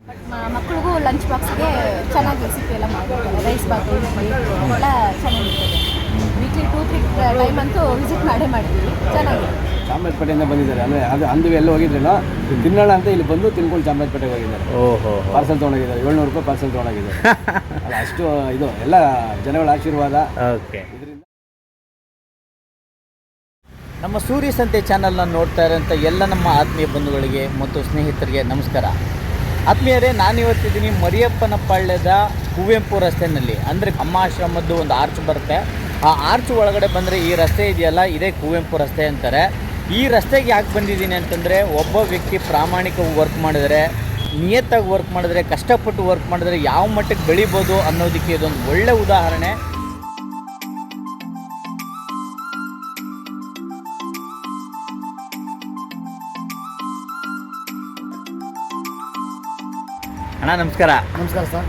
But ಮಕ್ಕಳಿಗೂ lunch ಬಾಕ್ಸ್ಗೆ ಚೆನ್ನಾಗಿ ರೆಸಿಪಿ ಎಲ್ಲ ಮಾಡಿರ್ತಾರೆ. ರೈಸ್ ಬಾತು ಎಲ್ಲ ಚೆನ್ನಾಗಿರ್ತದೆ. ವೀಕ್ಲಿ 2-3 ಟೈಮ್ ಅಂತೂ ವಿಸಿಟ್ ಮಾಡೇ ಮಾಡ್ತೀವಿ. ಚೆನ್ನಾಗಿದೆ. ಚಾಮರಾಜಪೇಟೆಯಿಂದ ಬಂದಿದ್ದಾರೆ. ಅಂದರೆ ಅದು ಅಂದು ಎಲ್ಲ ಹೋಗಿದ್ರೇನೋ ತಿನ್ನೋಣ ಅಂತ ಇಲ್ಲಿ ಬಂದು ತಿನ್ಕೊಂಡು ಚಾಮರಾಜಪೇಟೆಗೆ ಹೋಗಿದ್ದಾರೆ. ಓಹೋ, ಪಾರ್ಸಲ್ ತೊಗೊಂಡೋಗಿದ್ದಾರೆ. 700 ರೂಪಾಯಿ ಪಾರ್ಸಲ್ ತೊಗೊಂಡೋಗಿದ್ದಾರೆ. ಅಲ್ಲ, ಅಷ್ಟು ಇದು ಎಲ್ಲ ಜನಗಳ ಆಶೀರ್ವಾದ. ಓಕೆ. ನಮ್ಮ ಸೂರ್ಯ ಸಂತೆ ಚಾನಲ್ನ ನೋಡ್ತಾ ಇರೋಂಥ ಎಲ್ಲ ನಮ್ಮ ಆತ್ಮೀಯ ಬಂಧುಗಳಿಗೆ ಮತ್ತು ಸ್ನೇಹಿತರಿಗೆ ನಮಸ್ಕಾರ. ಆತ್ಮೀಯರೇ, ನಾನಿವತ್ತಿದ್ದೀನಿ ಮರಿಯಪ್ಪನ ಪಾಳ್ಯದ ಕುವೆಂಪು ರಸ್ತೆಯಲ್ಲಿ. ಅಂದರೆ ಅಮ್ಮ ಆಶ್ರಮದ್ದು ಒಂದು ಆರ್ಚ್ ಬರುತ್ತೆ. ಆ ಆರ್ಚ್ ಒಳಗಡೆ ಬಂದರೆ ಈ ರಸ್ತೆ ಇದೆಯಲ್ಲ, ಇದೇ ಕುವೆಂಪು ರಸ್ತೆ ಅಂತಾರೆ. ಈ ರಸ್ತೆಗೆ ಯಾಕೆ ಬಂದಿದ್ದೀನಿ ಅಂತಂದರೆ, ಒಬ್ಬ ವ್ಯಕ್ತಿ ಪ್ರಾಮಾಣಿಕವಾಗಿ ವರ್ಕ್ ಮಾಡಿದರೆ, ನಿಯತ್ತಾಗಿ ವರ್ಕ್ ಮಾಡಿದ್ರೆ, ಕಷ್ಟಪಟ್ಟು ವರ್ಕ್ ಮಾಡಿದ್ರೆ ಯಾವ ಮಟ್ಟಕ್ಕೆ ಬೆಳಿಬೋದು ಅನ್ನೋದಕ್ಕೆ ಇದೊಂದು ಒಳ್ಳೆ ಉದಾಹರಣೆ. ಅಣ್ಣ ನಮಸ್ಕಾರ. ನಮಸ್ಕಾರ ಸರ್.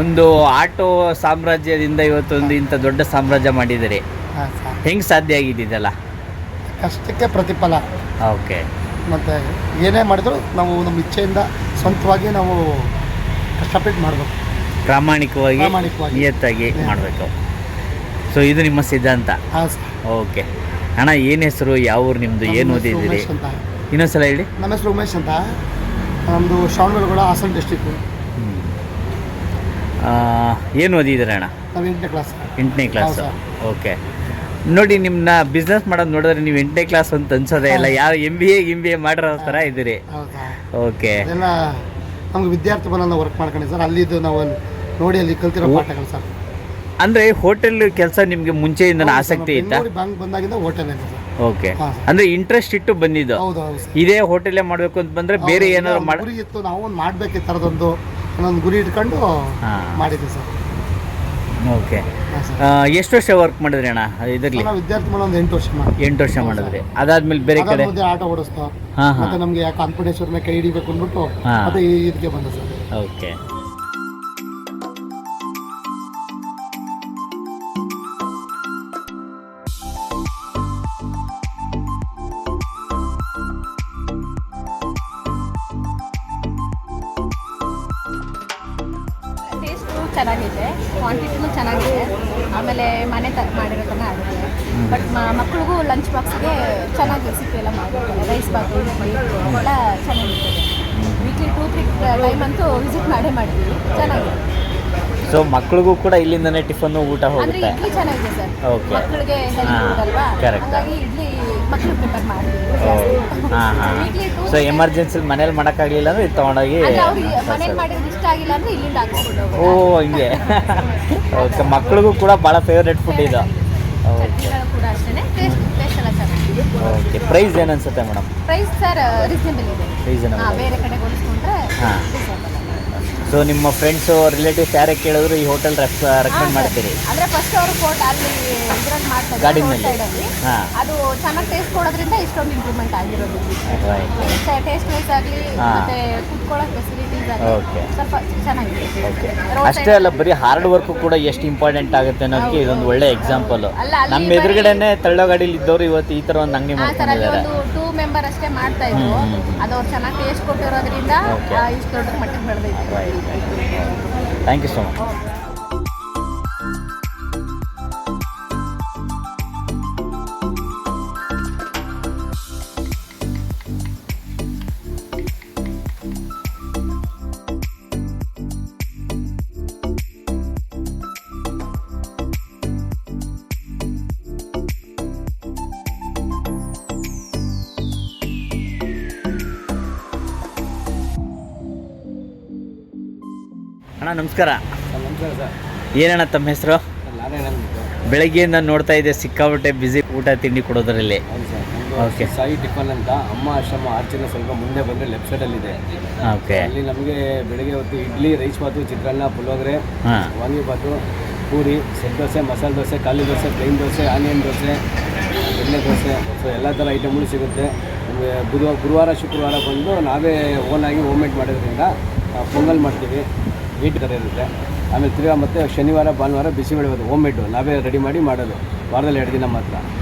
ಒಂದು ಆಟೋ ಸಾಮ್ರಾಜ್ಯದಿಂದ ಇವತ್ತೊಂದು ಇಂಥ ದೊಡ್ಡ ಸಾಮ್ರಾಜ್ಯ ಮಾಡಿದ್ದೀರಿ. ಹಾಂ ಸರ್. ಹೆಂಗೆ ಸಾಧ್ಯ ಆಗಿದ್ದಿದ್ದಲ್ಲ? ಕಷ್ಟಕ್ಕೆ ಪ್ರತಿಫಲ. ಓಕೆ. ಮತ್ತು ಏನೇ ಮಾಡಿದ್ರು ನಾವು ನಮ್ಮ ಇಚ್ಛೆಯಿಂದ ಸ್ವಂತವಾಗಿ ನಾವು ಕಷ್ಟಪಟ್ಟು ಮಾಡಬೇಕು. ಪ್ರಾಮಾಣಿಕವಾಗಿ ಪ್ರಾಮಾಣಿಕವಾಗಿ. ನಿಯತ್ತಾಗಿ ಮಾಡಬೇಕು. ಸೊ ಇದು ನಿಮ್ಮ ಸಿದ್ಧಾಂತ. ಹಾಂ ಸರ್. ಓಕೆ ಅಣ್ಣ, ಏನು ಹೆಸರು, ಯಾವ ಊರು ನಿಮ್ಮದು, ಏನು ಓದಿದ್ದೀರಿ? ಉಮೇಶ್ ಅಂತ. ಇನ್ನೊಂದ್ಸಲ ಹೇಳಿ. ನಮ್ಮ ಹೆಸರು ಉಮೇಶ್ ಅಂತ. ನಮ್ಮದು ಶ್ರವಣಬೆಳಗೊಳ, ಹಾಸನ ಡಿಸ್ಟಿಕ್ಕು. ಏನು ಓದಿದ್ದೀರಿ ಅಣ್ಣ? ನಾವು 8ನೇ ಕ್ಲಾಸ್. 8ನೇ ಕ್ಲಾಸ್. ಹೌದು ಓಕೆ. ನೋಡಿ, ನಿಮ್ಮನ್ನ ಬಿಸ್ನೆಸ್ ಮಾಡೋದು ನೋಡಿದ್ರೆ ನೀವು 8ನೇ ಕ್ಲಾಸ್ ಅಂತ ಅನ್ಸೋದೇ ಇಲ್ಲ. ಯಾವ MBA ಮಾಡಿರೋ ಥರ ಇದ್ದೀರಿ. ಹೌದಾ? ಓಕೆ. ಅದೆಲ್ಲ ನಮ್ಗೆ ವಿದ್ಯಾರ್ಥಿ ಬನ್ನ ವರ್ಕ್ ಮಾಡ್ಕೊಂಡಿದ್ದೆ ಸರ್. ಅಲ್ಲಿದ್ದು ನಾವು ನೋಡಿ ಅಲ್ಲಿ ಕಲ್ತಿರೋ ಪಾಠಗಳು ಸರ್. ಅಂದರೆ ಹೋಟೆಲ್ ಕೆಲಸ ನಿಮಗೆ ಮುಂಚೆಯಿಂದ ಆಸಕ್ತಿ ಇತ್ತಾ? ಬ್ಯಾಂಕ್ ಬಂದಾಗಿಂದ ಹೋಟೆಲ್ ಇದೆ ಸರ್. ಓಕೆ. ಅಂದರೆ ಇಂಟ್ರೆಸ್ಟ್ ಇಟ್ಟು ಬಂದಿದ್ದು? ಹೌದು ಹೌದು ಸರ್. ಇದೇ ಹೋಟೆಲೇ ಮಾಡಬೇಕು ಅಂತ ಬಂದರೆ ಬೇರೆ ಏನಾದ್ರು ಮಾಡಿ ಗುರಿ ಇತ್ತು, ನಾವು ಒಂದು ಮಾಡಬೇಕು ಈ ಥರದೊಂದು ಒಂದೊಂದು ಗುರಿ ಇಟ್ಕೊಂಡು ಮಾಡಿದ್ವಿ ಸರ್. ಓಕೆ. ಎಷ್ಟು ವರ್ಷ ವರ್ಕ್ ಮಾಡಿದ್ರಿ ಅಣ್ಣ ಇದರಲ್ಲಿ? ನಾವು ವಿದ್ಯಾರ್ಥಿ ಮಾಡೋ ಒಂದು 8 ವರ್ಷ ಮಾಡಿದ್ವಿ. 8 ವರ್ಷ ಮಾಡಿದ್ರಿ. ಅದಾದ್ಮೇಲೆ ಬೇರೆ ಕಡೆ ಆಟೋ ಓಡಿಸ್ತಾ ಮತ್ತೆ ನಮಗೆ ಕಾನ್ಫಿಡೆನ್ಸ್ ಮೇಲೆ ಕೈ ಹಿಡಿಬೇಕು ಅಂದ್ಬಿಟ್ಟು ಮತ್ತೆ ಇದಕ್ಕೆ ಬಂದ ಸರ್. ಓಕೆ. ಟೇಸ್ಟು ಚೆನ್ನಾಗಿದೆ, ಕ್ವಾಂಟಿಟಿನೂ ಚೆನ್ನಾಗಿದೆ. ಆಮೇಲೆ ಮನೆ ಮಾಡಿರೋ ಥರ ಆಗುತ್ತೆ. ಬಟ್ ಮಕ್ಕಳಿಗೂ ಲಂಚ್ ಬಾಕ್ಸ್ಗೆ ಚೆನ್ನಾಗಿ ರೆಸಿಪಿ ಎಲ್ಲ ಮಾಡಿರ್ತಾರೆ. ರೈಸ್ ಬಾತು ಎಲ್ಲ ಚೆನ್ನಾಗಿರ್ತದೆ. ವೀಕ್ಲಿ 2-3 ಟೈಮ್ ಅಂತೂ ವಿಸಿಟ್ ಮಾಡೇ ಮಾಡ್ತೀವಿ. ಚೆನ್ನಾಗಿದೆ. ಸೊ ಮಕ್ಕಳಿಗೂ ಕೂಡ ಇಲ್ಲಿಂದನೇ ಟಿಫನ್ ಊಟ ಅಂದರೆ ಹೋಗುತ್ತೆ. ಇಡ್ಲಿ ಚೆನ್ನಾಗಿದೆ ಸರ್. ಓಕೆ. ಮಕ್ಕಳಿಗೆ ಹೆಲ್ತ್ ಅಲ್ವಾ, ಕರೆಕ್ಟ್. ಹಾಗಾಗಿ ಇಡ್ಲಿ ಮಕ್ಕಳು ಪ್ರಿಪೇರ್ ಮಾಡ್ತೀವಿ. ವೀಕ್ಲಿ 2 ಸೊ ಎಮರ್ಜೆನ್ಸಿ ಮನೇಲಿ ಮಾಡೋಕ್ಕಾಗಲಿಲ್ಲ ಅಂದರೆ ಇದು ತೊಗೊಂಡೋಗಿ ಅವ್ರಿಗೆ ಮನೇಲಿ ಮಾಡಿರೋದು ಇಷ್ಟ ಆಗಿಲ್ಲ ಅಂದರೆ ಇಲ್ಲಿಂದ ಹಾಕ್ಸ್ಕೊಂಡು ಓ ಹಿಂಗೆ. ಓಕೆ. ಮಕ್ಕಳಿಗೂ ಕೂಡ ಭಾಳ ಫೇವ್ರೆಟ್ ಫುಡ್ ಇದು. ಚಟ್ನಿಗಳು ಕೂಡ ಅಷ್ಟೇ. ಟೇಸ್ಟ್ ಎಲ್ಲ ಚೆನ್ನಾಗಿದೆ. ಓಕೆ. ಪ್ರೈಸ್ ಏನು ಅನ್ಸುತ್ತೆ ಮೇಡಮ್? ಪ್ರೈಸ್ ಸರ್ ರೀಸನೇಬಲ್ ಇದೆ. ರೀಸನಬಲ್. ಬೇರೆ ಕಡೆ ಹೋಲಿಸ್ಕೊಂಡ್ರೆ ಹಾಂ. ರೀಸನೇಬಲ್. ಸೊ ನಿಮ್ಮ ಫ್ರೆಂಡ್ಸು ರಿಲೇಟಿವ್ಸ್ ಯಾರೇ ಕೇಳಿದ್ರು ಈ ಹೋಟೆಲ್ ರೆಕಮೆಂಡ್ ಮಾಡ್ತೀರಿ? ಅಂದರೆ ಫಸ್ಟ್ ಅವರು ಕೋಟ್ ಅಲ್ಲಿ ಇದ್ರಲ್ಲಿ ಮಾಡ್ತಾರೆ, ಗಾರ್ಡನಲ್ಲಿ. ಸೈಡಲ್ಲಿ. ಹಾಂ. ಅದು ಚೆನ್ನಾಗಿ ಟೇಸ್ಟ್ ಕೊಡೋದ್ರಿಂದ ಇಷ್ಟೊಂದು ಇಂಪ್ರೂವ್ಮೆಂಟ್ ಆಗಿರೋದು. ರೈಟ್. ಟೇಸ್ಟ್ ವೈಸ್ ಆಗಲಿ ಮತ್ತೆ ಕುತ್ಕೊಳ್ಳೋಕೆ ಫೆಸಿಲಿಟೀಸ್ ಓಕೆ. ಆಗಲಿ ಸ್ವಲ್ಪ ಚೆನ್ನಾಗಿದೆ. ಓಕೆ. ಅಷ್ಟೇ ಅಲ್ಲ, ಬರೀ ಹಾರ್ಡ್ ವರ್ಕು ಕೂಡ ಎಷ್ಟು ಇಂಪಾರ್ಟೆಂಟ್ ಆಗುತ್ತೆ ಅನ್ನೋದಕ್ಕೆ ಇದೊಂದು ಒಳ್ಳೆ ಎಕ್ಸಾಂಪಲ್. ನಮ್ಮ ಎದುರುಗಡೆನೆ ತಳ್ಳೋ ಗಾಡೀಲಿ ಇದ್ದವರು ಇವತ್ತು ಈ ಥರ ಒಂದು ಅಂಗಡಿ ಆ ಥರ ಅಲ್ಲಿ ಮಾಡ್ಕೊಂಡಿದ್ದಾರೆ. ಒಂದು 2 ಮೆಂಬರ್ ಅಷ್ಟೇ ಮಾಡ್ತಾ ಇದ್ರು. ಅದು ಅವ್ರು ಚೆನ್ನಾಗಿ ಟೇಸ್ಟ್ ಕೊಟ್ಟಿರೋದ್ರಿಂದ ಇಷ್ಟು ದೊಡ್ಡ ಮಟ್ಟಿಗೆ ಬೆಳೆದೈತೆ. Thank you so much. ಅಣ್ಣ ನಮಸ್ಕಾರ. ನಮಸ್ಕಾರ ಸರ್. ಏನಣ್ಣ ತಮ್ಮ ಹೆಸರು? ನಾರಾಯಣ ಅಂದ್ಬಿಟ್ಟು. ಬೆಳಗ್ಗೆಯಿಂದ ನೋಡ್ತಾ ಇದ್ದೆ ಸಿಕ್ಕಾಪಟ್ಟೆ ಬಿಸಿ ಊಟ ತಿಂಡಿ ಕೊಡೋದ್ರಲ್ಲಿ. ಹೌದು ಸರ್. ಓಕೆ. ಸಾಯಿ ಟಿಫನ್ ಅಂತ ಅಮ್ಮ ಆಶ್ರಮ ಆರ್ಚಿನ ಸ್ವಲ್ಪ ಮುಂದೆ ಬಂದರೆ ಲೆಫ್ಟ್ ಸೈಡಲ್ಲಿದೆ. ಓಕೆ. ಅಲ್ಲಿ ನಮಗೆ ಬೆಳಗ್ಗೆ ಹೊತ್ತು ಇಡ್ಲಿ, ರೈಸ್ ಬಾತು, ಚಿತ್ರಾನ್ನ, ಪುಳಿಯೋಗರೆ, ಹಾಂ, ವಾಂಗಿಬಾತು, ಪೂರಿ, ಸೆಟ್ ದೋಸೆ, ಮಸಾಲೆ ದೋಸೆ, ಖಾಲಿ ದೋಸೆ, ಪ್ಲೇನ್ ದೋಸೆ, ಆನಿಯನ್ ದೋಸೆ, ಬೆಣ್ಣೆ ದೋಸೆ, ಸೊ ಎಲ್ಲ ಥರ ಐಟಮ್ಗಳು ಸಿಗುತ್ತೆ. ಗುರುವಾರ ಶುಕ್ರವಾರ ಬಂದು ನಾವೇ ಓನಾಗಿ ಹೋಮ್ಮೇಡ್ ಮಾಡೋದ್ರಿಂದ ಪೊಂಗಲ್ ಮಾಡ್ತೀವಿ, ವೀಟ್ ಥರ ಇರುತ್ತೆ. ಆಮೇಲೆ ತಿರ್ಗಾ ಮತ್ತು ಶನಿವಾರ ಭಾನುವಾರ ಬಿಸಿಬೇಳೆ ಬಾತು ಹೋಮ್ಮೇಡು ನಾವೇ ರೆಡಿ ಮಾಡಿ ಮಾಡೋದು. ವಾರದಲ್ಲಿ 2 ದಿನ ಮಾತ್ರ.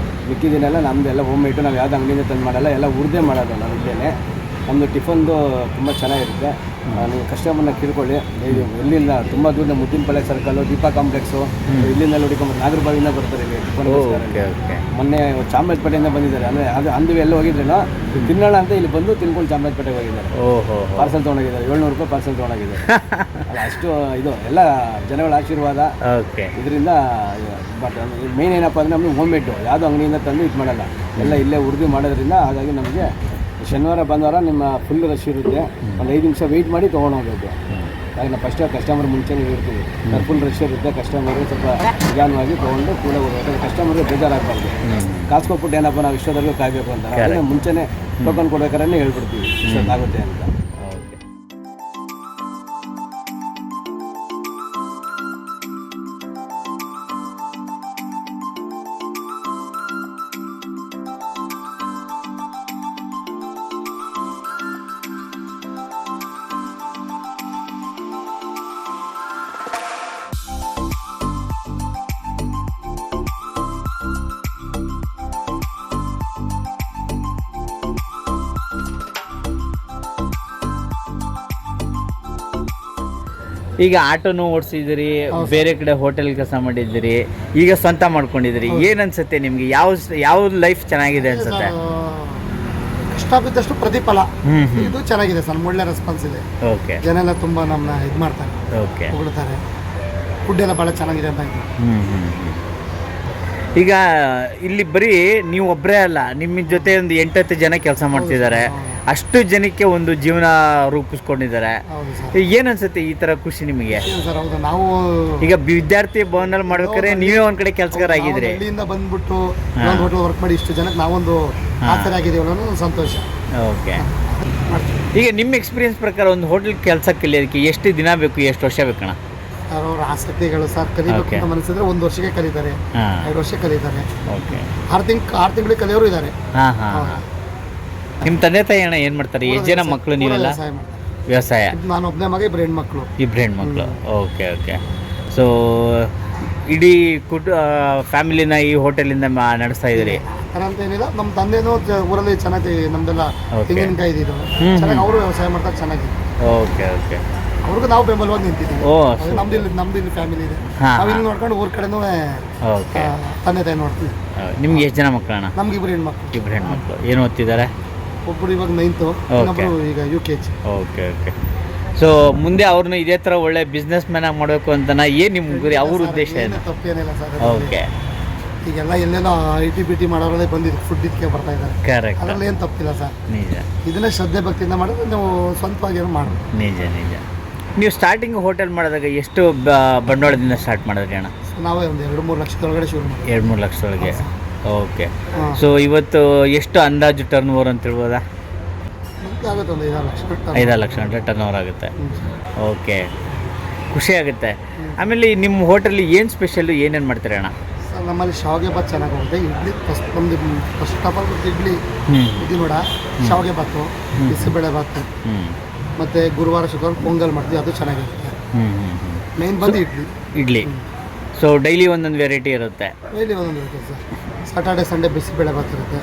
ಮಿಕ್ಕಿದಿನೆಲ್ಲ ನಮ್ಮದೆಲ್ಲ ಹೋಮ್ಮೇಡು. ನಾವು ಯಾವ್ದು ಅಂಗಡಿಯಿಂದ ತಂದು ಮಾಡಲ್ಲ, ಎಲ್ಲ ಹುರಿದೇ ಮಾಡೋದು ನಾವು ಇಲ್ಲೇ. ನಮ್ಮದು ಟಿಫನ್ದು ತುಂಬ ಚೆನ್ನಾಗಿರುತ್ತೆ. ನೀವು ಕಸ್ಟಮರ್ನ ಕೇಳ್ಕೊಳ್ಳಿ. ಎಲ್ಲಿಂದ ತುಂಬ ದೂರ ಮುದ್ದಿನಪಾಳ್ಯ ಸರ್ಕಲ್ಲು, ದೀಪಾ ಕಾಂಪ್ಲೆಕ್ಸು, ಇಲ್ಲಿಂದ ನೋಡಿಕೊಂಡು ನಾಗರಬಾವಿಯಿಂದ ಬರ್ತಾರೆ ಇಲ್ಲಿ ಓಕೆ ಓಕೆ. ಮೊನ್ನೆ ಚಾಮರಾಜಪೇಟೆಯಿಂದ ಬಂದಿದ್ದಾರೆ. ಅಂದರೆ ಅದು ಅಂದು ಎಲ್ಲ ಹೋಗಿದ್ರೇನೋ ತಿನ್ನೋಣ ಅಂತ ಇಲ್ಲಿ ಬಂದು ತಿನ್ಕೊಂಡು ಚಾಮರಾಜಪೇಟೆಗೆ ಹೋಗಿದ್ದಾರೆ. ಓಹೋ. ಪಾರ್ಸಲ್ ತೊಗೊಂಡೋಗಿದ್ದಾರೆ. 700 ರೂಪಾಯಿ ಪಾರ್ಸಲ್ ತೊಗೊಂಡೋಗಿದ್ದಾರೆ. ಅಲ್ಲ ಅಷ್ಟು ಇದು ಎಲ್ಲ ಜನಗಳ ಆಶೀರ್ವಾದ. ಓಕೆ. ಇದರಿಂದ ಬಟ್ ಮೇನ್ ಏನಪ್ಪ ಅಂದರೆ ನಮಗೆ ಹೋಮ್ ಮೇಡು ಯಾವುದೋ ಅಂಗಡಿಯಿಂದ ತಂದು ಇದು ಮಾಡಲ್ಲ, ಎಲ್ಲ ಇಲ್ಲೇ ಹುರಿದು ಮಾಡೋದ್ರಿಂದ. ಹಾಗಾಗಿ ನಮಗೆ ಶನಿವಾರ ಭಾನುವಾರ ನಿಮ್ಮ ಫುಲ್ ರಶ್ ಇರುತ್ತೆ. ಒಂದು 5 ನಿಮಿಷ ವೆಯ್ಟ್ ಮಾಡಿ ತೊಗೊಂಡೋಗ್ಬೇಕು. ಹಾಗೆ ನಾವು ಫಸ್ಟ್ ಕಸ್ಟಮರ್ ಮುಂಚೆನೇ ಇರ್ತೀವಿ. ಫುಲ್ ರಶ್ ಇರುತ್ತೆ. ಕಸ್ಟಮರ್ಗೆ ಸ್ವಲ್ಪ ನಿಧಾನವಾಗಿ ತೊಗೊಂಡು ಕೂಡ ಹೋಗ್ಬೇಕು. ಕಸ್ಟಮರ್ಗೆ ಬೇಜಾರಾಗಬಾರ್ದು. ಕಾಸು ಕೊಟ್ಬಿಟ್ಟು ಏನಪ್ಪ ನಾವು ಇಷ್ಟೊತ್ತರೆಗೂ ಕಾಯಬೇಕು ಅಂತ ಅದನ್ನು ಮುಂಚೆನೇ ಟೋಕನ್ ಕೊಡ್ಬೇಕಾದ್ರೆ ಹೇಳ್ಬಿಡ್ತೀವಿ ಇಷ್ಟೊತ್ತಾಗುತ್ತೆ ಅಂತ. ಈಗ ಆಟೋನು ಓಡಿಸಿದಿರಿ, ಬೇರೆ ಕಡೆ ಹೋಟೆಲ್ ಕೆಲಸ ಮಾಡಿದ್ದೀರಿ, ಈಗ ಸ್ವಂತ ಮಾಡ್ಕೊಂಡಿದ್ದೀರಿ. ಏನು ಅನ್ಸುತ್ತೆ ನಿಮಗೆ? ಯಾವ ಲೈಫ್ ಚೆನ್ನಾಗಿದೆ ಅನ್ಸುತ್ತೆ? ಕಷ್ಟ ಬಿದ್ದಷ್ಟು ಪ್ರತಿಫಲ. ಇದು ಚೆನ್ನಾಗಿದೆ ಸರ್, ಒಳ್ಳೆ ರೆಸ್ಪಾನ್ಸ್ ಇದೆ. ಓಕೆ. ಜನ ಎಲ್ಲ ತುಂಬ ನಮ್ಮನ್ನ ಇದು ಮಾಡ್ತಾರೆ, ಓಕೆ, ಹೊಗಳ್ತಾರೆ. ಫುಡ್ ಎಲ್ಲ ಭಾಳ ಚೆನ್ನಾಗಿದೆ ಅಂತ ಇದೆ. ಈಗ ಇಲ್ಲಿ ಬರೀ ನೀವು ಒಬ್ಬರೇ ಅಲ್ಲ, ನಿಮ್ಮ ಜೊತೆ ಒಂದು 8-10 ಜನ ಕೆಲಸ ಮಾಡ್ತಿದ್ದಾರೆ. ಅಷ್ಟು ಜನಕ್ಕೆ ಒಂದು ಜೀವನ ರೂಪಿಸ್ಕೊಂಡಿದ್ದಾರೆ. ಹೌದು ಸರ್. ಏನು ಅನ್ಸುತ್ತೆ ಈ ಥರ ಖುಷಿ ನಿಮಗೆ? ಸರ್ ಹೌದು. ನಾವು ಈಗ ವಿದ್ಯಾರ್ಥಿ ಭವನಲ್ಲಿ ಮಾಡ್ಬೇಕಾದ್ರೆ ನೀವೇ ಒಂದ್ ಕಡೆ ಕೆಲಸಗಾರ ಆಗಿದ್ರಿ. ಹಳ್ಳಿಯಿಂದ ಬಂದ್ಬಿಟ್ಟು ಒಂದು ಹೋಟೆಲ್ ವರ್ಕ್ ಮಾಡಿ ಇಷ್ಟು ಜನಕ್ಕೆ ನಾವೊಂದು ಆಸರೆ ಆಗಿದ್ದೀವಿ ಅನ್ನೋ ಒಂದು ಸಂತೋಷ. ಓಕೆ. ಈಗ ನಿಮ್ಮ ಎಕ್ಸ್ಪೀರಿಯನ್ಸ್ ಪ್ರಕಾರ ಒಂದು ಹೋಟೆಲ್ ಕೆಲಸ ಕಲಿಯೋದಕ್ಕೆ ಎಷ್ಟು ದಿನ ಬೇಕು, ಎಷ್ಟು ವರ್ಷ ಬೇಕಣ್ಣ? ಸರ್ ಅವ್ರ ಆಸಕ್ತಿಗಳು ಸರ್ ಕಲಿಬೇಕು ಅಂತ ಮನಸ್ಸಿದ್ರೆ 1 ವರ್ಷಕ್ಕೆ ಕಲಿತಾರೆ, 2 ವರ್ಷ ಕಲಿತಾರೆ. ಓಕೆ. 6 ತಿಂಗಳಿಗೆ ಕಲಿಯೋರು ಇದ್ದಾರೆ. ಹಾಂ ಹಾಂ. ನಿಮ್ಮ ತಂದೆ ತಾಯಿ ಅಣ್ಣ ಏನು ಮಾಡ್ತಾರೆ? ಎಷ್ಟು ಜನ ಮಕ್ಕಳು ನೀವೆಲ್ಲ? ವ್ಯವಸಾಯ. ನಾನು ಒಬ್ಬನೇ ಮಗ, 2 ಹೆಣ್ಮಕ್ಳು. 2 ಹೆಣ್ಮಕ್ಳು. Okay okay. ಸೊ ಇಡೀ ಫ್ಯಾಮಿಲಿನ ಈ ಹೋಟೆಲಿಂದ ನಡೆಸ್ತಾ ಇದ್ದೀರಿ? ಅಂತ ಏನಿಲ್ಲ, ನಮ್ಮ ತಂದೆನೂ ಊರಲ್ಲಿ ಚೆನ್ನಾಗಿ ನಮ್ದೆಲ್ಲ ತೆಂಗಿನಕಾಯಿ ಇದ್ದು ಚೆನ್ನಾಗಿ ಅವರು ವ್ಯವಸಾಯ ಮಾಡ್ತಾರೆ ಚೆನ್ನಾಗಿದೆ. Okay okay. ಅವ್ರಿಗೂ ನಾವು ಬೆಂಬಲವಾಗಿ ನಿಂತಿದ್ದೀವಿ. ನಮ್ದು ಇಲ್ಲಿ ಫ್ಯಾಮಿಲಿ ಇದೆ. ನಾವು ಇಲ್ಲಿ ನೋಡ್ಕೊಂಡು ಊರ ಕಡೆನೂ ಓಕೆ ತಂದೆ ತಾಯಿ ನೋಡ್ತೀವಿ. ನಿಮ್ಗೆ ಎಷ್ಟು ಜನ ಮಕ್ಕಳಣ್ಣ? ನಮ್ಗೆ 2 ಹೆಣ್ಮಕ್ಳು. 2 ಹೆಣ್ಮಕ್ಳು. ಏನು ಓದ್ತಿದ್ದಾರೆ? ಒಬ್ಬರು ಇವಾಗ 9th, ಇನ್ನೊಬ್ರು ಈಗ UKG. Okay okay. ಸೊ ಮುಂದೆ ಅವ್ರನ್ನ ಇದೇ ಥರ ಒಳ್ಳೆ ಬಿಸ್ನೆಸ್ ಮ್ಯಾನ್ ಆಗಿ ಮಾಡಬೇಕು ಅಂತನಾ ಏನು ನಿಮ್ಮ ಗುರಿ, ಅವ್ರ ಉದ್ದೇಶ ಏನು? ತಪ್ಪೇನಿಲ್ಲ ಸರ್. ಓಕೆ. ಈಗೆಲ್ಲ ಎಲ್ಲೆಲ್ಲೋ IT ಮಾಡೋರಲ್ಲೇ ಬಂದಿದ್ದು ಫುಡ್ ಇದಕ್ಕೆ ಬರ್ತಾ ಇದ್ದಾರೆ. ಕರೆಕ್ಟ್. ಅದರಲ್ಲಿ ಏನು ತಪ್ಪಿಲ್ಲ ಸರ್. ನಿಜ. ಇದನ್ನೇ ಶ್ರದ್ಧೆ ಭಕ್ತಿಯಿಂದ ಮಾಡಿದ್ರೆ ನೀವು ಸ್ವಂತವಾಗಿ ಏನು ಮಾಡೋದು. ನಿಜ ನಿಜ. ನೀವು ಸ್ಟಾರ್ಟಿಂಗ್ ಹೋಟೆಲ್ ಮಾಡಿದಾಗ ಎಷ್ಟು ಬಂಡವಾಳದಿಂದ ಸ್ಟಾರ್ಟ್ ಮಾಡಿದ್ರಿ ಅಣ್ಣ? ನಾವೇ ಒಂದು 2-3 ಲಕ್ಷದೊಳಗಡೆ ಶುರು ಮಾಡಿ. 2-3 ಲಕ್ಷದೊಳಗೆ. ಓಕೆ. ಸೊ ಇವತ್ತು ಎಷ್ಟು ಅಂದಾಜು ಟರ್ನ್ ಓವರ್ ಅಂತ ಹೇಳ್ಬೋದಾ? ಆಗುತ್ತೆ ಒಂದು 5-6 ಲಕ್ಷ. 5-6 ಲಕ್ಷ ಗಂಟೆ ಟರ್ನ್ ಓವರ್ ಆಗುತ್ತೆ. ಓಕೆ, ಖುಷಿ ಆಗುತ್ತೆ. ಆಮೇಲೆ ನಿಮ್ಮ ಹೋಟೆಲ್ ಏನು ಸ್ಪೆಷಲ್ಲು, ಏನೇನು ಮಾಡ್ತೀರಿ ಅಣ್ಣ? ಸರ್ ನಮ್ಮಲ್ಲಿ ಶಾವಿಗೆ ಬಾತ್ ಚೆನ್ನಾಗಿ ಹೋಗುತ್ತೆ. Idli first of all idli ಇದು ನೋಡ, ಶಾವಿಗೆ ಬಾತು, ಬಿಸಿಬೇಳೆ ಬಾತು, ಮತ್ತು ಗುರುವಾರ ಶುಕ್ರವಾರ ಪೊಂಗಲ್ ಮಾಡ್ತೀವಿ, ಅದು ಚೆನ್ನಾಗಿರುತ್ತೆ. ಮೇನ್ ಬಂದು ಇಡ್ಲಿ. ಸೊ ಡೈಲಿ ಒಂದೊಂದು ವೆರೈಟಿ ಇರುತ್ತೆ? ಡೈಲಿ ಒಂದೊಂದು ಇರುತ್ತೆ sir. Saturday Sunday bisibele bath ಇರುತ್ತೆ.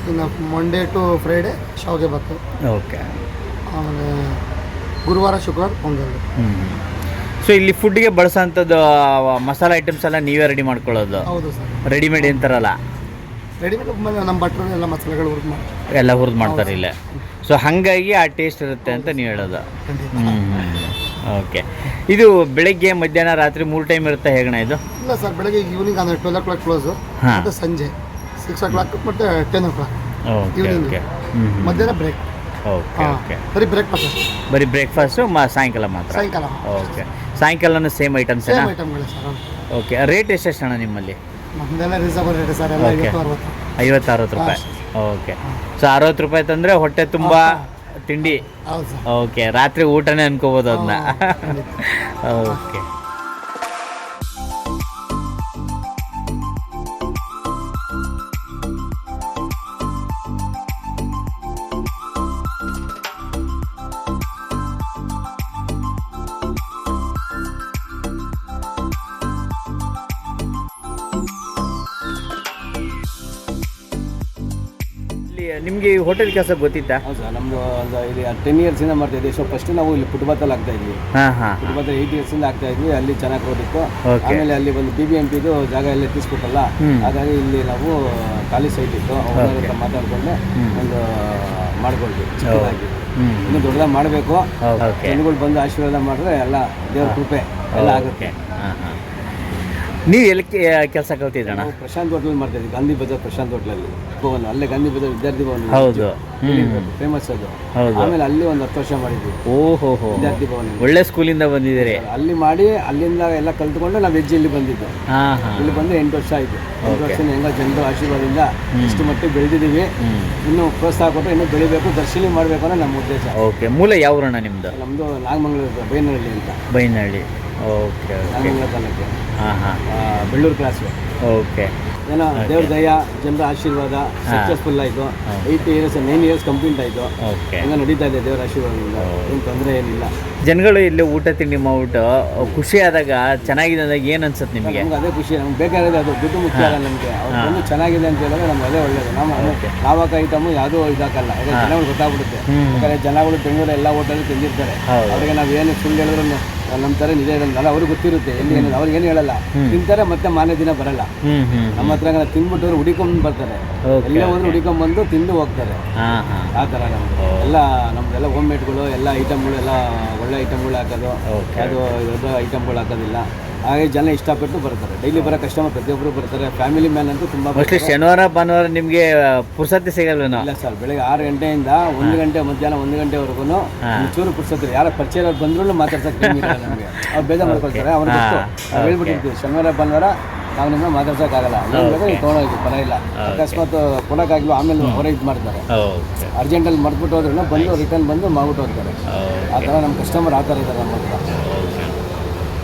ಇನ್ನು ಮಂಡೇ ಟು ಫ್ರೈಡೇ ಶಾವಿಗೆ ಬಾತು. ಓಕೆ. ಆಮೇಲೆ ಗುರುವಾರ ಶುಕ್ರವಾರ ಪೊಂಗಲ್. ಸೊ ಇಲ್ಲಿ ಫುಡ್ಗೆ ಬಳಸೋಂಥದ್ದು ಮಸಾಲೆ ಐಟಮ್ಸ್ ಎಲ್ಲ ನೀವೇ ರೆಡಿ ಮಾಡ್ಕೊಳ್ಳೋದು? ಹೌದು ಸರ್. ರೆಡಿಮೇಡ್ ಅಂತಾರಲ್ಲ? ರೆಡಿಮೇಡ್ ನಮ್ಮ ಭಟ್ರು ಎಲ್ಲ ಮಸಾಲೆಗಳು ಹುರಿದು ಮಾಡ್ತಾರೆ ಇಲ್ಲೇ. ಸೊ ಹಾಗಾಗಿ ಆ ಟೇಸ್ಟ್ ಇರುತ್ತೆ ಅಂತ ನೀವು ಹೇಳೋದು? ಓಕೆ. ಇದು ಬೆಳಗ್ಗೆ, ಮಧ್ಯಾಹ್ನ, ರಾತ್ರಿ 3 ಟೈಮ್ ಇರುತ್ತೆ ಹೇಗಣ ಇದು? ಇಲ್ಲ ಸರ್, ಬೆಳಗ್ಗೆ ಈವ್ನಿಂಗ್ ಅಂದರೆ 12 o'clock ಕ್ಲೋಸು, ಮತ್ತು ಸಂಜೆ 6 o'clock ಮತ್ತು 10 o'clock ಈವ್ನಿಂಗ್. ಮಧ್ಯಾಹ್ನ ಬ್ರೇಕ್. Okay okay. ಬರೀ ಬ್ರೇಕ್ಫಾಸ್ಟ್ ಅಷ್ಟೇ. ಬರೀ ಬ್ರೇಕ್ಫಾಸ್ಟು ಸಾಯಂಕಾಲ ಮಾತ್ರ? ಸಾಯಂಕಾಲ. ಓಕೆ. ಸಾಯಂಕಾಲನೂ ಸೇಮ್ ಐಟಮ್ಸ್? ಸೇಮ್ ಐಟಮ್ಗಳು ಸರ್. ಓಕೆ. ರೇಟ್ ಎಷ್ಟು ಅಣ್ಣ ನಿಮ್ಮಲ್ಲಿ? ನಮ್ಮದೆಲ್ಲ ರೀಸನಬಲ್ ರೇಟ್ ಸರ್, ಎಲ್ಲ 50-60 ರೂಪಾಯಿ. ಓಕೆ. ಸೊ 60 ರೂಪಾಯಿ ತಂದರೆ ಹೊಟ್ಟೆ ತುಂಬ ತಿಂಡಿ. ಹೌದು ಸರ್. ಓಕೆ. ರಾತ್ರಿ ಊಟನೇ ಅನ್ಕೋಬೋದು ಅದನ್ನ. ಓಕೆ. ನಿಮಗೆ ಈ ಹೋಟೆಲ್ ಕೆಲಸ ಗೊತ್ತಿತ್ತಾ? ಹೌದು ಸರ್, ನಮ್ಮದು ಒಂದು ಇದು 10 ಇಯರ್ಸಿಂದ ಮಾಡ್ತಾಯಿದ್ವಿ. ಸೊ ಫಸ್ಟ್ ನಾವು ಇಲ್ಲಿ ಫುಟ್ಬಾತಲ್ಲಿ ಆಗ್ತಾಯಿದ್ವಿ. ಫುಟ್ಬಾತ್ 8 ಇಯರ್ಸಿಂದ ಆಗ್ತಾಯಿದ್ವಿ. ಅಲ್ಲಿ ಚೆನ್ನಾಗಿ ಓದಿತ್ತು. ಆಮೇಲೆ ಅಲ್ಲಿ ಒಂದು BBMPದು ಜಾಗ ಎಲ್ಲ ಎತ್ತಿಸ್ಕೊಟ್ಟಲ್ಲ, ಹಾಗಾಗಿ ಇಲ್ಲಿ ನಾವು ಖಾಲಿ ಸೈಟ್ ಇತ್ತು, ಅವ್ರ ಹತ್ರ ಮಾತಾಡ್ಕೊಂಡು ಒಂದು ಮಾಡ್ಕೊಳ್ತೀವಿ ಚಿಕ್ಕದಾಗಿ. ಇನ್ನು ದೊಡ್ಡದಾಗಿ ಮಾಡಬೇಕು. ಜನಗಳು ಬಂದು ಆಶೀರ್ವಾದ ಮಾಡಿದ್ರೆ ಎಲ್ಲ ದೇವ್ರ ಕೃಪೆ ಎಲ್ಲ ಆಗುತ್ತೆ. ನೀವು ಎಲ್ಲಿ ಕೆಲಸ ಕಲ್ತಿದ್ದಣ್ಣ? ನಾವು ಪ್ರಶಾಂತ್ ಹೋಟ್ಲಲ್ಲಿ ಮಾಡ್ತಾಯಿದ್ವಿ, ಗಾಂಧಿ ಬಜಾರ್ ಪ್ರಶಾಂತ್ ಹೋಟ್ಲಲ್ಲಿ. ಭವನ ಅಲ್ಲೇ ಗಾಂಧಿ ಬಜಾರ್ ವಿದ್ಯಾರ್ಥಿ ಭವನ ಹೌದು, ಫೇಮಸ್ ಅದು. ಹೌದು. ಆಮೇಲೆ ಅಲ್ಲಿ ಒಂದು 10 ವರ್ಷ ಮಾಡಿದ್ವಿ. ಓಹೋ, ವಿದ್ಯಾರ್ಥಿ ಭವನ ಒಳ್ಳೆ ಸ್ಕೂಲಿಂದ ಬಂದಿದ್ದೀರಿ. ಅಲ್ಲಿ ಮಾಡಿ ಅಲ್ಲಿಂದ ಎಲ್ಲ ಕಲ್ತ್ಕೊಂಡು ನಾವು ವೆಜ್ ಇಲ್ಲಿ ಬಂದಿದ್ದು. ಇಲ್ಲಿ ಬಂದು 8 ವರ್ಷ ಆಯಿತು. 8 ವರ್ಷ ಹೆಂಗ ಜನರ ಆಶೀರ್ವಾದದಿಂದ ಇಷ್ಟು ಮಟ್ಟಿಗೆ ಬೆಳೆದಿದ್ದೀವಿ. ಇನ್ನೂ ಪ್ರೋತ್ಸಾಹ ಕೊಟ್ಟು ಇನ್ನೂ ಬೆಳಿಬೇಕು, ದರ್ಶನ ಮಾಡಬೇಕು ಅನ್ನೋ ನಮ್ಮ ಉದ್ದೇಶ. ಓಕೆ, ಮೂಲ ಯಾವ ಊರಣ್ಣ ನಿಮ್ಮದು? ನಮ್ಮದು ನಾಗಮಂಗಲ ಬೈನಹಳ್ಳಿ ಅಂತ. ಬೈನಹಳ್ಳಿ. ಓಕೆ, ನಾಗಮಂಗಲ ತಾಲೂಕು, ಬೆಳ್ಳೂರು ಕ್ಲಾಸ್. ಓಕೆ, ಏನೋ ದೇವ್ರ ದಯ, ಜನರ ಆಶೀರ್ವಾದ ಸಕ್ಸಸ್ಫುಲ್ ಆಯಿತು. 9 ಇಯರ್ಸ್ ಕಂಪ್ಲೀಟ್ ಆಯಿತು. ಓಕೆ, ಹಂಗ ನಡೀತಾ ಇದೆ ದೇವರ ಆಶೀರ್ವಾದದಿಂದ, ಏನು ತೊಂದರೆ ಏನಿಲ್ಲ. ಜನಗಳು ಇಲ್ಲಿ ಊಟ ತಿಂಡಿ ಮಾಡ್ಬಿಟ್ಟು ಖುಷಿ ಆದಾಗ, ಚೆನ್ನಾಗಿದೆ ಅಂದಾಗ ಏನು ಅನ್ಸುತ್ತೆ ನಿಮಗೆ? ನಮ್ಗೆ ಅದೇ ಖುಷಿ. ನಮ್ಗೆ ಬೇಕಾಗಿದೆ ಅದು, ದುಡ್ಡು ಮುಖ್ಯ ಅಲ್ಲ ನಮಗೆ. ಅವ್ರು ಬಂದು ಚೆನ್ನಾಗಿದೆ ಅಂತ ಹೇಳಿದ್ರೆ ನಮ್ಗೆ ಅದೇ ಒಳ್ಳೇದು. ನಾವಕ ಐಟಮು ಯಾವುದೂ ಇದಾಕಲ್ಲ, ಯಾಕಂದ್ರೆ ಜನಗಳು ಗೊತ್ತಾಗ್ಬಿಡುತ್ತೆ. ಯಾಕಂದರೆ ಜನಗಳು ಬೆಂಗಳೂರು ಎಲ್ಲ ಹೋಟೆಲ್ ತಿಂದಿರ್ತಾರೆ. ಅವ್ರಿಗೆ ನಾವು ಏನು ಸುಳ್ಳು ಹೇಳಿದ್ರು ನಮ್ಮ ಥರ ನಿಜ ಇರೋಲ್ಲ, ಅವ್ರಿಗೆ ಗೊತ್ತಿರುತ್ತೆ ಎಲ್ಲಿ ಏನು. ಅವ್ರಿಗೆ ಏನು ಹೇಳಲ್ಲ, ತಿಂತಾರೆ ಮತ್ತೆ ಮಾರನೇ ದಿನ ಬರಲ್ಲ. ನಮ್ಮ ಹತ್ರ ತಿಂದ್ಬಿಟ್ಟು ಹುಡಿಕೊಂಡು ಬರ್ತಾರೆ. ಎಲ್ಲ ಹೋದ್ರೆ ಹುಡಿಕೊಂಡ್ಬಂದು ತಿಂದು ಹೋಗ್ತಾರೆ. ಆ ಥರ ನಮ್ಮದು ಎಲ್ಲ, ನಮ್ದೆಲ್ಲ ಹೋಮ್ ಮೇಡ್ಗಳು ಎಲ್ಲ ಐಟಮ್ಗಳು ಎಲ್ಲ ಒಳ್ಳೆ ಐಟಮ್ಗಳು ಹಾಕೋದು, ಅದು ದೊಡ್ಡ ಐಟಮ್ಗಳು ಹಾಕೋದಿಲ್ಲ. ಹಾಗೆ ಜನ ಇಷ್ಟಪಟ್ಟು ಬರ್ತಾರೆ. ಡೈಲಿ ಬರೋ ಕಸ್ಟಮರ್ ಪ್ರತಿಯೊಬ್ಬರು ಬರ್ತಾರೆ. ಫ್ಯಾಮಿಲಿ ಮ್ಯಾನ್ ಅಂತೂ ತುಂಬ. ಮೋಸ್ಟ್ಲಿ ಶನಿವಾರ ಭಾನುವಾರ ನಿಮಗೆ ಪುರ್ಸತಿ ಸಿಗಲ್ವೇನೋ? ಇಲ್ಲ ಸರ್, ಬೆಳಗ್ಗೆ 6 ಗಂಟೆಯಿಂದ 1 ಗಂಟೆ, ಮಧ್ಯಾಹ್ನ 1 ಗಂಟೆವರೆಗೂ ಚೂರು ಪುರ್ಸತ್ರಿ. ಯಾರೋ ಪರಿಚಯ ಬಂದ್ರೂ ಮಾತಾಡ್ಸಕ್ಕೆ ನಮಗೆ. ಅವ್ರು ಬೇಜಾರು ಮಾಡ್ಕೊಳ್ತಾರೆ. ಅವ್ರು ಹೇಳ್ಬಿಟ್ಟಿರ್ತೀವಿ, ಶನಿವಾರ ಭಾನುವಾರ ನಾವು ನಿಮ್ಮನ್ನ ಮಾತಾಡ್ಸೋಕ್ಕಾಗಲ್ಲ, ನೀವು ತೊಗೊಂಡೋಗಿ ಪರವಾಗಿಲ್ಲ. ಅಕಸ್ಮಾತ್ ಕೊಡೋಕ್ಕಾಗಿಲ್ಲ, ಆಮೇಲೆ ಅವರೇ ಇದು ಮಾಡ್ತಾರೆ. ಅರ್ಜೆಂಟಲ್ಲಿ ಮರ್ತ್ಬಿಟ್ಟು ಹೋದ್ರೂ ಬಂದು ರಿಟರ್ನ್ ಬಂದು ಮಾಡ್ಬಿಟ್ಟು ಹೋಗ್ತಾರೆ. ಆ ಥರ ನಮ್ಮ ಕಸ್ಟಮರ್ ಆ ಥರ ಇದ್ದಾರೆ ನಮ್ಮ ಹತ್ರ.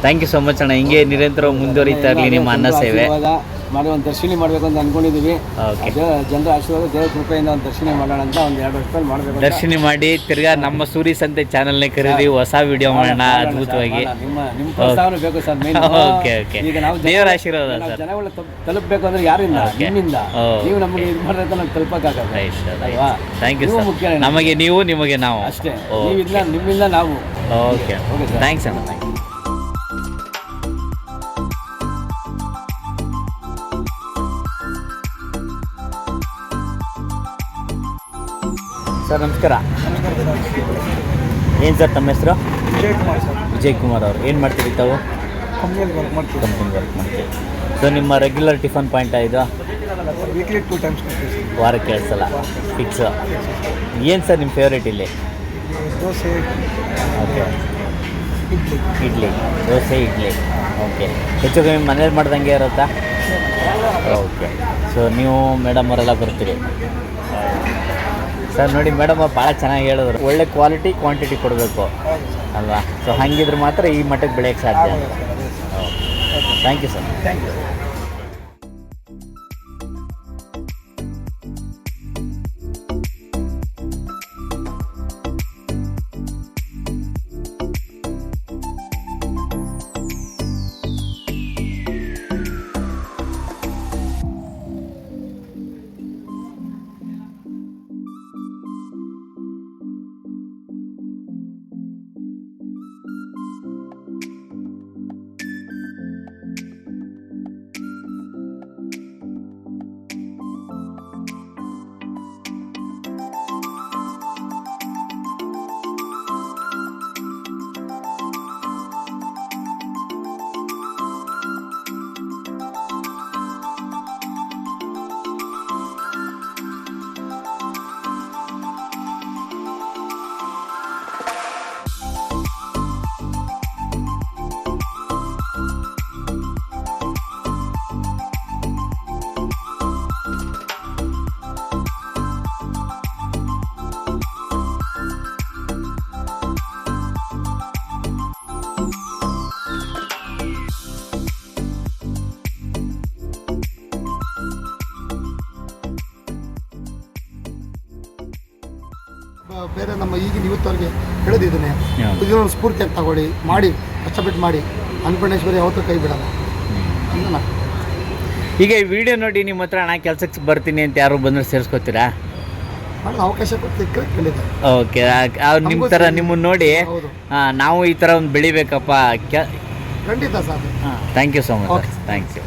ಥ್ಯಾಂಕ್ ಯು ಸೊ ಮಚ್ ಅಣ್ಣ. ಹಿಂಗೆ ನಿರಂತರ ಮುಂದುವರಿತಾ ಇರಲಿ ನಿಮ್ಮ ಅನ್ನ ಸೇವೆ. ಮಾಡಿ ಒಂದು ದರ್ಶನ ಮಾಡಬೇಕು ಅಂತ ಅಂದ್ಕೊಂಡಿದ್ದೀವಿ. ಜನರ ಆಶೀರ್ವಾದ, ದೇವ್ರ ಕೃಪೆಯಿಂದ ಒಂದು ದರ್ಶನ ಮಾಡೋಣ ಅಂತ ಒಂದು 2 ವರ್ಷದಲ್ಲಿ ಮಾಡಬೇಕು. ದರ್ಶನ ಮಾಡಿ ತಿರ್ಗಾ ನಮ್ಮ ಸೂರಿ ಸಂತೆ ಚಾನಲ್ನೇ ಕರೀರಿ, ಹೊಸ ವಿಡಿಯೋ ಮಾಡೋಣ ಅದ್ಭುತವಾಗಿ. ನಿಮ್ಮ ಪ್ರೋತ್ಸಾಹ ಬೇಕು ಸರ್ ಮೇನ್. ಈಗ ನಾವು ದೇವರ ಆಶೀರ್ವಾದ ಸರ್. ಜನಗಳ ತಲುಪಬೇಕು ಅಂದ್ರೆ ಯಾರಿಂದ? ನಿಮ್ಮಿಂದ. ನೀವು ನಮಗೆ ಇದು ಮಾಡಿದ್ರೆ ನಾವು ತಲುಪಕ್ಕಾಗಲ್ಲ. Thank you sir. ನಮಗೆ ನೀವು, ನಿಮಗೆ ನಾವು ಅಷ್ಟೇ. ನೀವಿಲ್ಲ, ನಿಮ್ಮಿಂದ ನಾವು. ಓಕೆ, ಥ್ಯಾಂಕ್ಸ್ ಅಣ್ಣ. Thank you sir. ನಮಸ್ಕಾರ. ಏನು ಸರ್ ತಮ್ಮ ಹೆಸರು? ವಿಜಯ್ ಕುಮಾರ್ ಅವರು. ಏನು ಮಾಡ್ತೀರಿ ತಾವು? ಕಂಪ್ನಿಯಲ್ಲಿ ವರ್ಕ್ ಮಾಡ್ತೀವಿ. ಸೊ ನಿಮ್ಮ ರೆಗ್ಯುಲರ್ ಟಿಫನ್ ಪಾಯಿಂಟಾ ಇದು? ವೀಕ್ಲಿ 2 ಟೈಮ್ಸ್ ಕೊಡ್ತೀವಿ. ವಾರಕ್ಕೆ 2 ಸಲ ಫಿಕ್ಸ್. ಏನು ಸರ್ ನಿಮ್ಮ ಫೇವ್ರೇಟ್ ಇಲ್ಲಿ? ದೋಸೆ. ಓಕೆ, ಇಡ್ಲಿ. ದೋಸೆ, ಇಡ್ಲಿ. ಓಕೆ, ಹೆಚ್ಚು ಕಮ್ಮಿ ಮನೇಲಿ ಮಾಡ್ದಂಗೆ ಇರುತ್ತಾ? ಓಕೆ. ಸೊ ನೀವು ಮೇಡಮ್ ಅವರೆಲ್ಲ ಬರ್ತೀರಿ ಸರ್? ನೋಡಿ ಮೇಡಮ್ ಅವ್ರು ಭಾಳ ಚೆನ್ನಾಗಿ ಹೇಳಿದ್ರು, ಒಳ್ಳೆ ಕ್ವಾಲಿಟಿ ಕ್ವಾಂಟಿಟಿ ಕೊಡಬೇಕು ಅಲ್ವಾ? ಸೊ ಹಾಗಿದ್ರೆ ಮಾತ್ರ ಈ ಮಟ್ಟಕ್ಕೆ ಬೆಳೆಯೋಕ್ಕೆ ಸಾಧ್ಯ. Thank you sir. Thank you. ಬೇರೆ ನಮ್ಮ ಈಗಿನ ಯೂತ್ವರಿಗೆ ಹೇಳಿದ್ದೀನಿ, ಇದನ್ನು ಸ್ಫೂರ್ತಿಯಾಗಿ ತಗೊಳ್ಳಿ, ಮಾಡಿ, ಕಷ್ಟಪಟ್ಟು ಮಾಡಿ. ಅನ್ನಪೂರ್ಣೇಶ್ವರಿ ಯಾವತ್ತೂ ಕೈ ಬಿಡಲ್ಲ. ಈಗ ಈ ವಿಡಿಯೋ ನೋಡಿ ನಿಮ್ಮ ಹತ್ರ ಹಣ ಕೆಲಸಕ್ಕೆ ಬರ್ತೀನಿ ಅಂತ ಯಾರು ಬಂದರೆ ಸೇರಿಸ್ಕೋತೀರಾ? ಮಾಡೋದು ಅವಕಾಶ ಕೊಟ್ಟು ಸಿಕ್ಕರೆ ಖಂಡಿತ. ಓಕೆ ನಿಮ್ಮ ಥರ ನಿಮ್ಮನ್ನು ನೋಡಿ ಹೌದು ನಾವು ಈ ಥರ ಒಂದು ಬೆಳಿಬೇಕಪ್ಪ ಖಂಡಿತ sir. Thank you so much Okay. Thank you.